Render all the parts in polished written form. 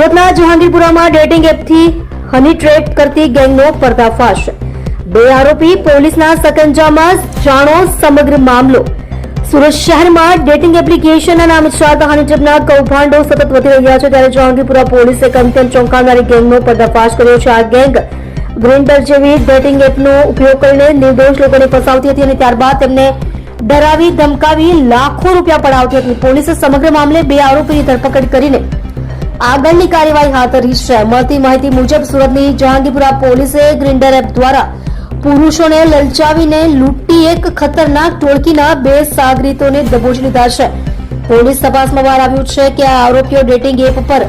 સુરતના જહાંગીરપુરામાં ડેટિંગ એપથી હની ટ્રેપ કરતી ગેંગનો પર્દાફાશ, 2 આરોપી પોલીસના સકંજામાં, જાણો સમગ્ર મામલો। સુરત શહેરમાં ડેટિંગ એપ્લિકેશનના નામે ચાલતા હની ટ્રેપના કૌભાંડો સતત વધી રહ્યા છે, ત્યારે જહાંગીરપુરા પોલીસે એક અત્યંત ચોંકાવનારી ગેંગનો પર્દાફાશ કર્યો છે। આ ગેંગ ગ્રિન્ડર જેવી ડેટિંગ એપનો ઉપયોગ કરીને નિર્દોષ લોકોને ફસાવતી હતી અને ત્યારબાદ તેમને ડરાવી ધમકાવી લાખો રૂપિયા પડાવતી હતી। પોલીસે સમગ્ર મામલે 2 આરોપીની ધરપકડ કરીને આગળની કાર્યવાહી હાથ ધરી છે। મળતી માહિતી મુજબ સુરતની જહાંગીરપુરા પોલીસે ગ્રિન્ડર એપ દ્વારા પુરુષોને લલચાવીને લૂંટી એક ખતરનાક ટોળકીના 2 સાગરીતોને દબોચી લીધા છે। પોલીસ તપાસમાં બહાર આવ્યું છે કે આ આરોપીઓ ડેટિંગ એપ પર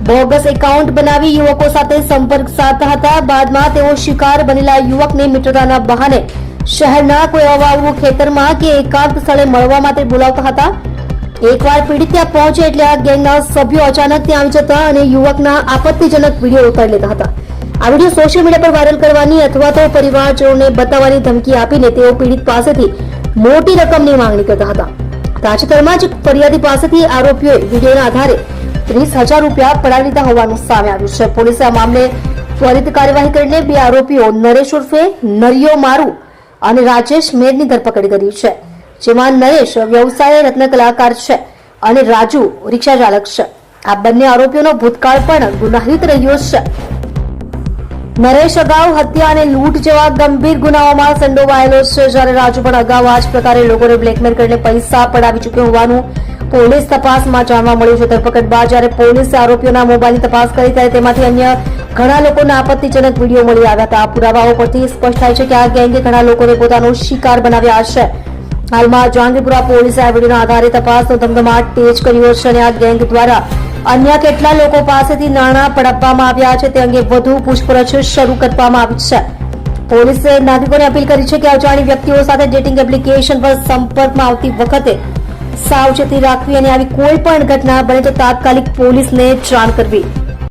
બોગસ એકાઉન્ટ બનાવી યુવકો સાથે સંપર્ક સાધતા હતા। બાદમાં તેઓ શિકાર બનેલા યુવકને મિત્રતાના બહાને શહેરના કોઈ અવાવરૂ ખેતરમાં કે એકાંત સ્થળે મળવા માટે બોલાવતા હતા। એકવાર પીડિત ત્યાં પહોંચે એટલે આ ગેંગના સભ્યો અચાનક ત્યાં આવી જતા અને યુવકના આપત્તિજનક વિડીયો ઉતારી લેતા હતા। આ વિડીયો સોશિયલ મીડિયા પર વાયરલ કરવાની અથવા તો પરિવારજનોને બતાવવાની ધમકી આપીને તેઓ પીડિત પાસેથી મોટી રકમની માંગણી કરતા હતા। તાજેતરમાં જ ફરિયાદી પાસેથી આરોપીઓએ વિડીયોના આધારે 30,000 રૂપિયા પડાવી લીધા હોવાનું સામે આવ્યું છે। પોલીસે આ મામલે ત્વરિત કાર્યવાહી કરીને 2 આરોપીઓ નરેશ ઉર્ફે નરિયો મારુ અને રાજેશ મેરની ધરપકડ કરી છે, જેમાં નરેશ વ્યવસાય રત્ન કલાકાર છે અને રાજુ રિક્ષા ચાલક છે। આ બંને આરોપીઓનો ભૂતકાળ પણ ગુનાહિત રહ્યો છે। નરેશ અગાઉ હત્યા અને લૂંટ જેવા ગંભીર ગુનાઓમાં સંડોવાયેલો છે, જ્યારે રાજુ પણ અગાઉ આ જ પ્રકારે લોકોને બ્લેકમેલ કરીને પૈસા પડાવી ચૂક્યો હોવાનું પોલીસ તપાસમાં જાણવા મળ્યું છે। ધરપકડ બાદ જ્યારે પોલીસે આરોપીઓના મોબાઈલની તપાસ કરી ત્યારે તેમાંથી અન્ય ઘણા લોકોના આપત્તિજનક વિડીયો મળી આવ્યા હતા। આ પુરાવાઓ પરથી સ્પષ્ટ થાય છે કે આ ગેંગે ઘણા લોકોને પોતાનો શિકાર બનાવ્યા છે। હાલમાં જહાંગીરપુરા પોલીસે આ વિડીયોના આધારે તપાસનો ધમધમાટ તેજ કર્યો છે અને આ ગેંગ દ્વારા અન્ય કેટલા લોકો પાસેથી નાણાં પડાવવામાં આવ્યા છે તે અંગે વધુ પૂછપરછ શરૂ કરવામાં આવી છે। પોલીસે નાગરિકોને અપીલ કરી છે કે અજાણી વ્યક્તિઓ સાથે ડેટિંગ એપ્લિકેશન પર સંપર્કમાં આવતી વખતે સાવચેતી રાખવી અને આવી કોઈ પણ ઘટના બને તો તાત્કાલિક પોલીસને જાણ કરવી।